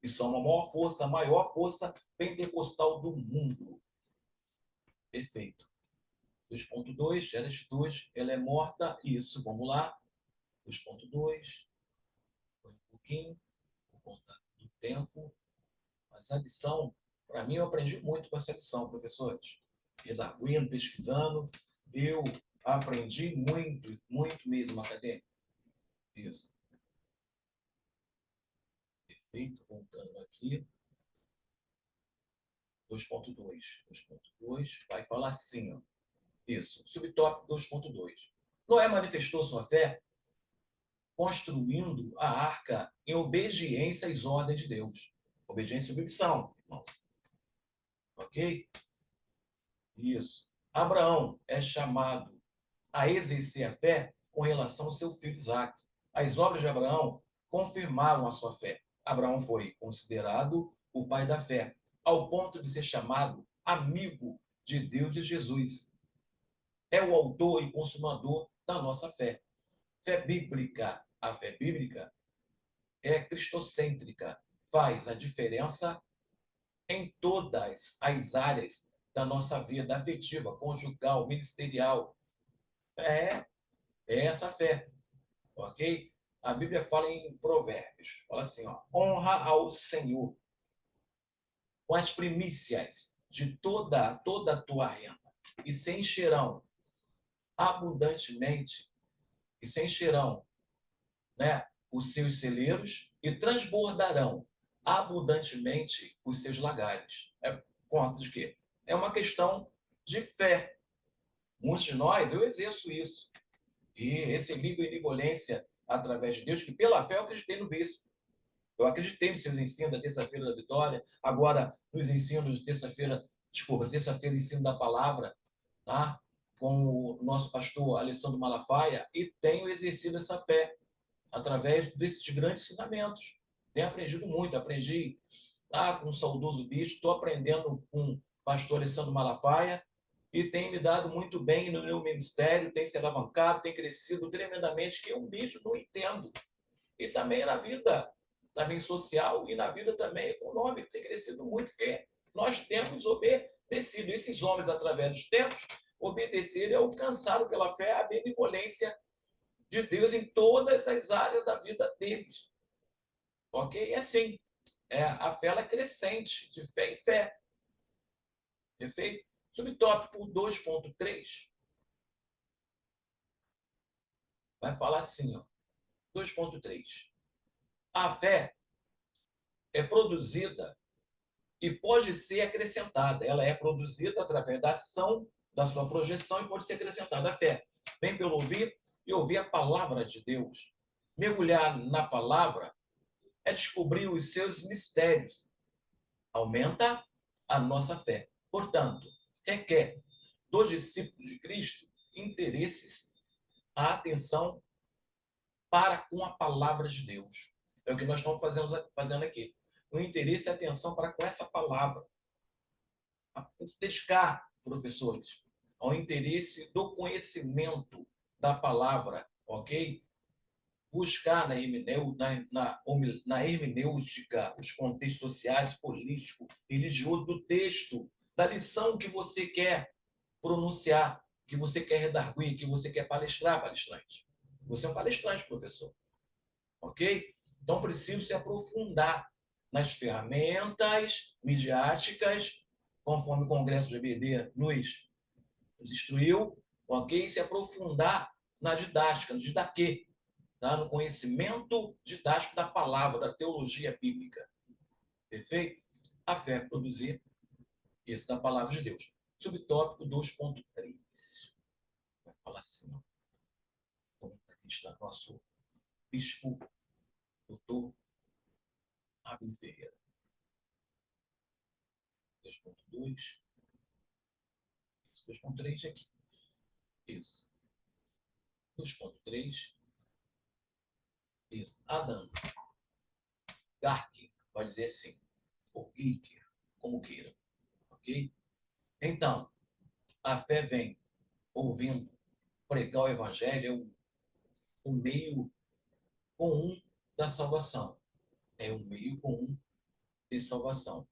E somos a maior força pentecostal do mundo. Perfeito. 2.2, Gênesis 2, ela é morta. Isso, vamos lá. 2.2. Foi um pouquinho, por conta do tempo. Mas a lição, para mim, eu aprendi muito com essa lição, professores. Redarguindo, pesquisando, eu aprendi muito, muito mesmo acadêmico. Isso. Perfeito, voltando aqui. 2.2. 2.2 vai falar assim, ó. Isso, subtópico 2.2. Noé manifestou sua fé construindo a arca em obediência às ordens de Deus. Obediência e submissão, irmãos. Ok? Isso. Abraão é chamado a exercer a fé com relação ao seu filho Isaac. As obras de Abraão confirmaram a sua fé. Abraão foi considerado o pai da fé, ao ponto de ser chamado amigo de Deus e Jesus. É o autor e consumador da nossa fé. Fé bíblica. A fé bíblica é cristocêntrica. Faz a diferença em todas as áreas da nossa vida afetiva, conjugal, ministerial. É, é essa fé, ok? A Bíblia fala em Provérbios, fala assim, ó, honra ao Senhor com as primícias de toda a tua renda e se encherão abundantemente e se encherão, né, os seus celeiros e transbordarão abundantemente os seus lagares. É conta de quê? É uma questão de fé. Muitos de nós, eu exerço isso. E recebi benevolência através de Deus, que pela fé eu acreditei no bispo. Eu acreditei nos seus ensinos da terça-feira da vitória, agora nos ensinos de terça-feira, desculpa, terça-feira ensino da palavra, tá? Com o nosso pastor Alessandro Malafaia, e tenho exercido essa fé através desses grandes ensinamentos. Tenho aprendido muito, aprendi lá com o saudoso bispo, estou aprendendo com o pastor Alessandro Malafaia, e tem me dado muito bem no meu ministério, tem se alavancado, tem crescido tremendamente, que eu mesmo não entendo. E também na vida também social e na vida também econômica, tem crescido muito, porque nós temos obedecido. Esses homens, através dos tempos, obedeceram e alcançaram pela fé a benevolência de Deus em todas as áreas da vida deles. Ok? E assim, a fé ela é crescente, de fé em fé. Perfeito? Subtópico 2.3 vai falar assim, ó, 2.3. A fé é produzida e pode ser acrescentada. Ela é produzida através da ação, da sua projeção, e pode ser acrescentada. A fé vem pelo ouvir e ouvir a palavra de Deus. Mergulhar na palavra é descobrir os seus mistérios. Aumenta a nossa fé. Portanto, requer dos discípulos de Cristo interesses, a atenção para com a palavra de Deus. É o que nós estamos fazendo aqui. O interesse e a atenção para com essa palavra. Tem que se dedicar, professores, ao interesse do conhecimento da palavra, ok? Buscar na hermenêutica os contextos sociais, político, religioso do texto, da lição que você quer pronunciar, que você quer redarguir, que você quer palestrar, palestrante. Você é um palestrante, professor. Ok? Então, preciso se aprofundar nas ferramentas midiáticas, conforme o Congresso de EBD nos instruiu, ok? Se aprofundar na didática, no didaquê, tá? No conhecimento didático da palavra, da teologia bíblica. Perfeito? A fé é produzir isso da palavra de Deus. Subtópico 2.3. Vai falar assim, ó. Comentarista nosso bispo, doutor Abel Ferreira. 2.2. 2.3 aqui. Isso. 2.3. Isso. Adam Garque, pode dizer assim. Ou Iker, como queira. Ok? Então, a fé vem ouvindo pregar o evangelho, é o meio comum da salvação. É o meio comum de salvação.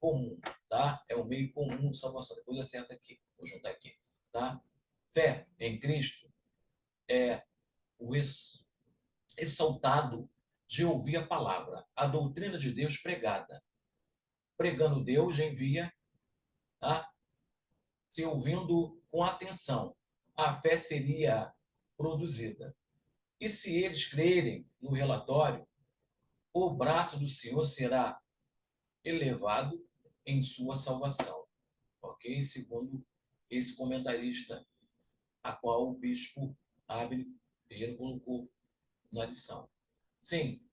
Comum, tá? É o meio comum de salvação. Depois acerta aqui. Vou juntar aqui, tá? Fé em Cristo é o exaltado de ouvir a palavra, a doutrina de Deus pregada. Pregando Deus envia, tá? Se ouvindo com atenção, a fé seria produzida. E se eles crerem no relatório, o braço do Senhor será elevado em sua salvação. Ok? Segundo esse comentarista, a qual o bispo Abel Ferreira colocou na lição. Sim,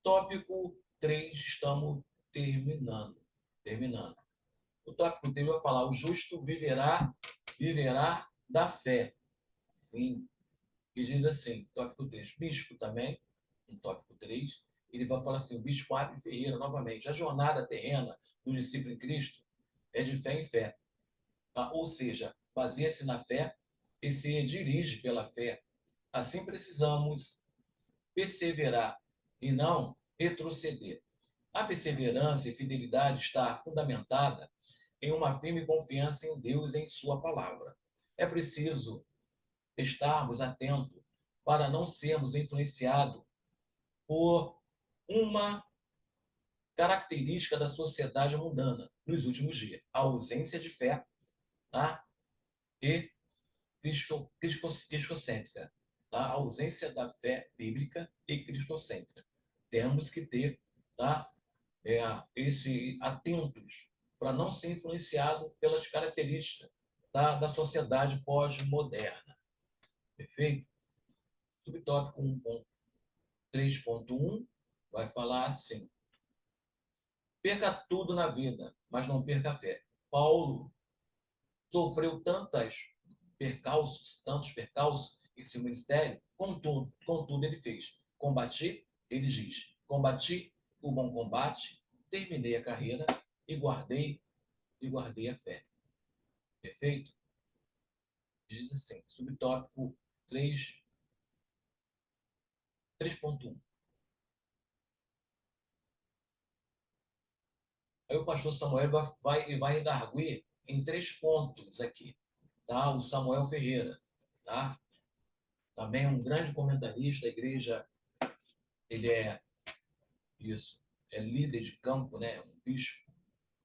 tópico 3, estamos terminando. O tópico 3 vai falar: o justo viverá da fé. Sim, e diz assim, tópico 3, bispo também, no tópico 3, ele vai falar assim, o bispo Abel Ferreira, novamente, a jornada terrena do discípulo em Cristo é de fé em fé. Tá? Ou seja, baseia-se na fé e se dirige pela fé. Assim precisamos perseverar e não retroceder. A perseverança e fidelidade está fundamentada em uma firme confiança em Deus e em sua palavra. É preciso estarmos atentos para não sermos influenciados por uma característica da sociedade mundana nos últimos dias, a ausência de fé, tá? E cristocêntrica, tá? A ausência da fé bíblica e cristocêntrica. Temos que ter, tá? Atentos para não ser influenciado pelas características, tá? Da sociedade pós-moderna. Perfeito? Subtópico 3.1 vai falar assim: perca tudo na vida, mas não perca a fé. Paulo sofreu tantos percalços em seu ministério, contudo ele fez. Ele diz, combati o bom combate, terminei a carreira e guardei a fé. Perfeito? Diz assim, subtópico 3.1. Aí o pastor Samuel vai redarguir em 3 pontos aqui. Tá? O Samuel Ferreira, tá? Também um grande comentarista da igreja, ele é líder de campo, né? Um bispo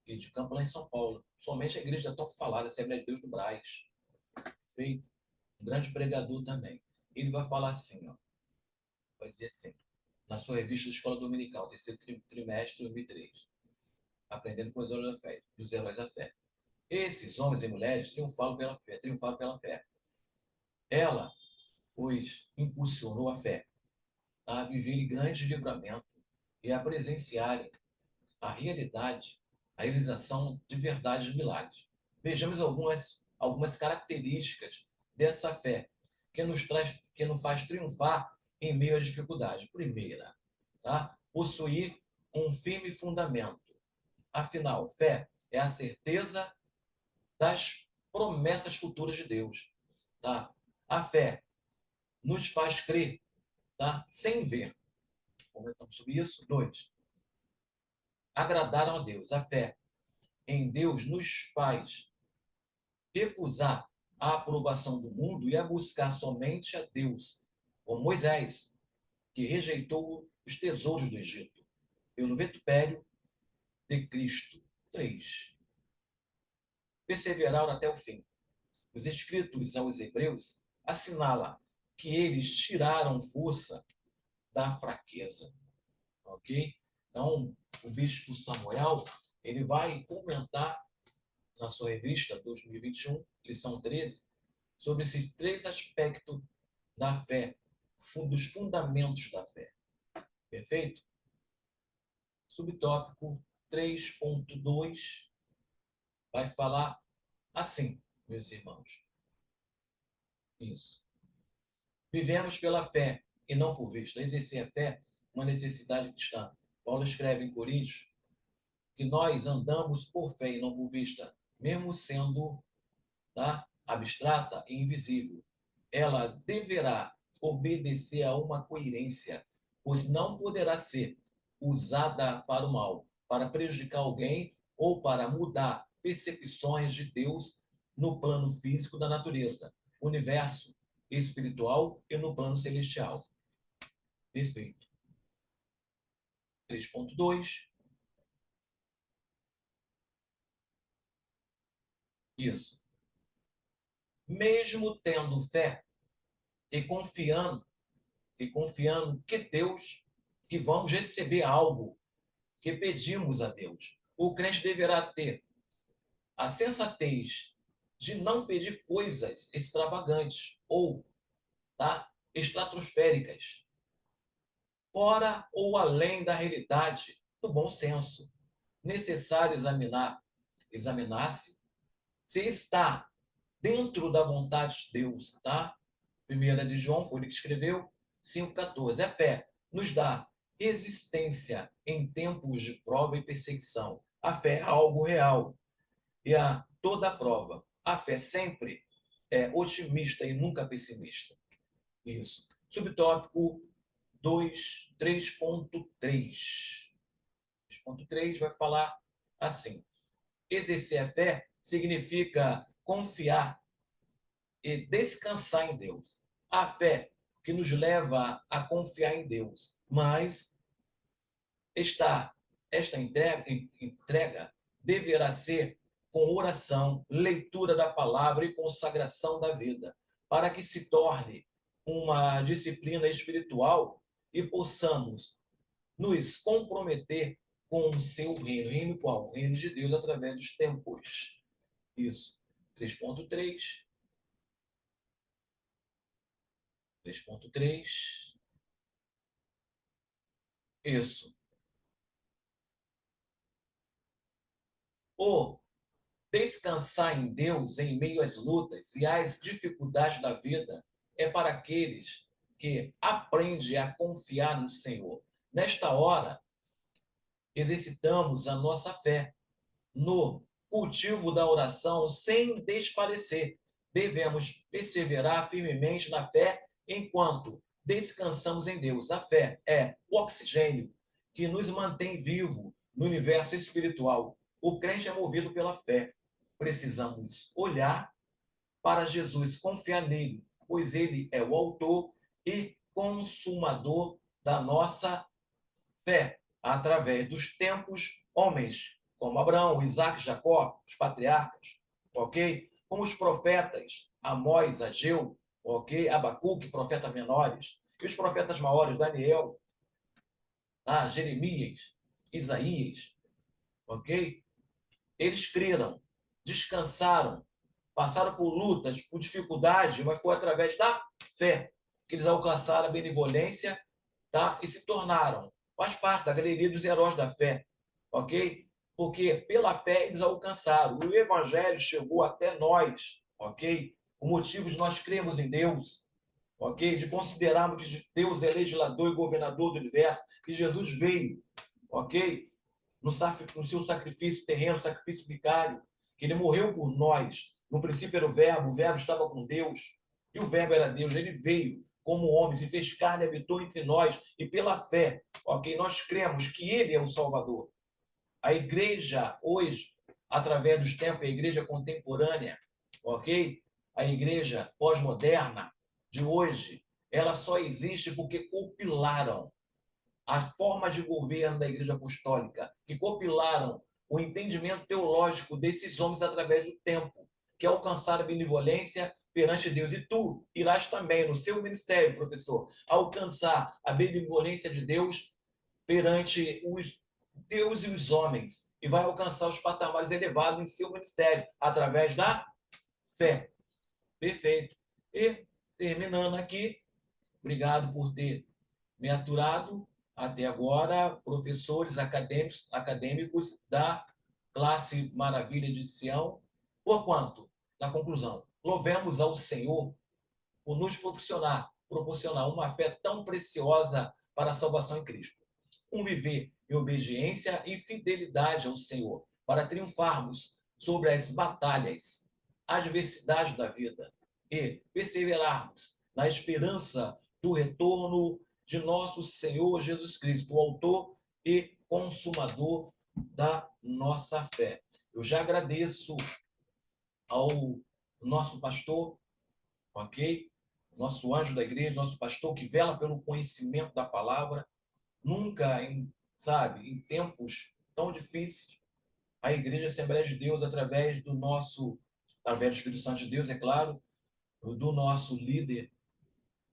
de campo lá em São Paulo. Somente a igreja Top Falar, a Assembleia de Deus do Brás. Feito, um grande pregador também. Ele vai falar assim, ó, vai dizer assim, na sua revista de Escola Dominical, terceiro trimestre de 2003, Aprendendo com os Heróis da Fé. Esses homens e mulheres triunfaram pela fé. Ela os impulsionou a fé, a viverem grande livramento e a presenciarem a realidade, a realização de verdades de milagres. Vejamos algumas características dessa fé que nos faz triunfar em meio às dificuldades. Primeira, tá? Possuir um firme fundamento. Afinal, fé é a certeza das promessas futuras de Deus. Tá? A fé nos faz crer, tá? Sem ver. Comentamos sobre isso. 2. Agradaram a Deus. A fé em Deus nos faz recusar a aprovação do mundo e a buscar somente a Deus, como Moisés, que rejeitou os tesouros do Egito. pelo vitupério de Cristo. 3. Perseveraram até o fim. Os escritos aos Hebreus assinalam que eles tiraram força da fraqueza. Ok? Então, o bispo Samuel, ele vai comentar na sua revista 2021, lição 13, sobre esses 3 aspectos da fé, dos fundamentos da fé. Perfeito? Subtópico 3.2 vai falar assim, meus irmãos. Isso. Vivemos pela fé e não por vista. Exercer a fé, uma necessidade cristã. Paulo escreve em Coríntios que nós andamos por fé e não por vista, mesmo sendo, tá, abstrata e invisível. Ela deverá obedecer a uma coerência, pois não poderá ser usada para o mal, para prejudicar alguém ou para mudar percepções de Deus no plano físico da natureza, universo espiritual e no plano celestial. Perfeito. 3.2. Isso. Mesmo tendo fé e confiando que Deus, que vamos receber algo que pedimos a Deus, o crente deverá ter a sensatez de não pedir coisas extravagantes ou, tá, estratosféricas, fora ou além da realidade do bom senso. Necessário examinar-se se está dentro da vontade de Deus, tá? 1 de João foi ele que escreveu, 5,14. A fé nos dá resistência em tempos de prova e perseguição. A fé é algo real. E a toda prova, a fé sempre é otimista e nunca pessimista. Isso. Subtópico 3.3. 3.3 vai falar assim. Exercer a fé significa confiar e descansar em Deus. A fé que nos leva a confiar em Deus, mas esta entrega deverá ser com oração, leitura da palavra e consagração da vida, para que se torne uma disciplina espiritual e possamos nos comprometer com o seu reino. Reino qual? O reino de Deus através dos tempos. Isso. 3.3. 3.3. Isso. O descansar em Deus em meio às lutas e às dificuldades da vida é para aqueles que aprendem a confiar no Senhor. Nesta hora, exercitamos a nossa fé no cultivo da oração sem desfalecer. Devemos perseverar firmemente na fé enquanto descansamos em Deus. A fé é o oxigênio que nos mantém vivo no universo espiritual. O crente é movido pela fé. Precisamos olhar para Jesus, confiar nele, pois ele é o autor e consumador da nossa fé, através dos tempos, homens como Abraão, Isaac, Jacó, os patriarcas, ok? Como os profetas, Amós, Ageu, ok? Abacuque, profetas menores, e os profetas maiores, Daniel, Jeremias, Isaías, ok? Eles creram, descansaram, passaram por lutas, por dificuldades, mas foi através da fé que eles alcançaram a benevolência, tá? E se tornaram, faz parte da galeria dos heróis da fé, ok? Porque pela fé eles alcançaram. O evangelho chegou até nós, ok? O motivo de nós cremos em Deus, ok? De considerarmos que Deus é legislador e governador do universo, que Jesus veio, ok? No seu sacrifício terreno, sacrifício vicário, que ele morreu por nós. No princípio era o verbo estava com Deus, e o verbo era Deus. Ele veio como homem, se fez carne, habitou entre nós, e pela fé, ok, nós cremos que ele é o Salvador. A igreja hoje, através dos tempos, a igreja contemporânea, ok? A igreja pós-moderna de hoje, ela só existe porque compilaram as formas de governo da Igreja Apostólica, que compilaram o entendimento teológico desses homens através do tempo, que alcançaram a benevolência perante Deus. E tu irás também, no seu ministério, professor, alcançar a benevolência de Deus perante os Deus e os homens, e vai alcançar os patamares elevados em seu ministério, através da fé. Perfeito. E, terminando aqui, obrigado por ter me aturado até agora, professores acadêmicos da classe Maravilha de Sião. Porquanto, na conclusão, louvemos ao Senhor por nos proporcionar uma fé tão preciosa para a salvação em Cristo. Um viver em obediência e fidelidade ao Senhor, para triunfarmos sobre as batalhas, adversidades da vida e perseverarmos na esperança do retorno de nosso Senhor Jesus Cristo, o autor e consumador da nossa fé. Eu já agradeço ao nosso pastor, ok? Nosso anjo da igreja, nosso pastor que vela pelo conhecimento da palavra. Nunca, em tempos tão difíceis, a Igreja Assembleia de Deus, através do Espírito Santo de Deus, é claro, do nosso líder,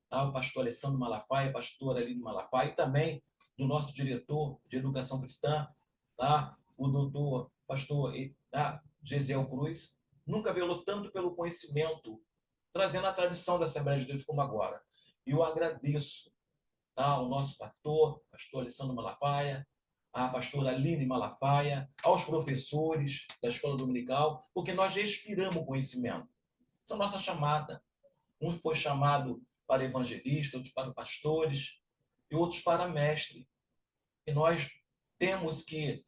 tá? O pastor Alessandro Malafaia, a pastora Aline Malafaia, e também do nosso diretor de educação cristã, tá? O doutor pastor Gesiel Cruz, nunca velou tanto pelo conhecimento, trazendo a tradição da Assembleia de Deus como agora. E eu agradeço, tá? O nosso pastor Alessandro Malafaia, a pastora Aline Malafaia, aos professores da Escola Dominical, porque nós respiramos conhecimento. Essa é a nossa chamada. Um foi chamado para evangelista, outros para pastores e outros para mestre. E nós temos que,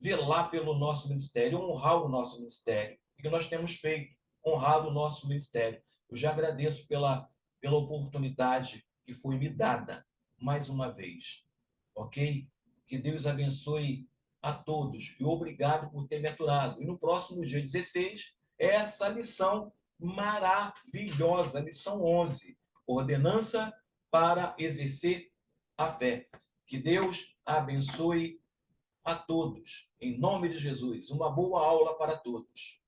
velar pelo nosso ministério, honrar o nosso ministério. E que nós temos feito, honrado o nosso ministério. Eu já agradeço pela oportunidade que foi me dada mais uma vez. Ok? Que Deus abençoe a todos. E obrigado por ter me aturado. E no próximo dia 16, essa lição maravilhosa, lição 11, ordenança para exercer a fé. Que Deus abençoe a todos, em nome de Jesus. Uma boa aula para todos.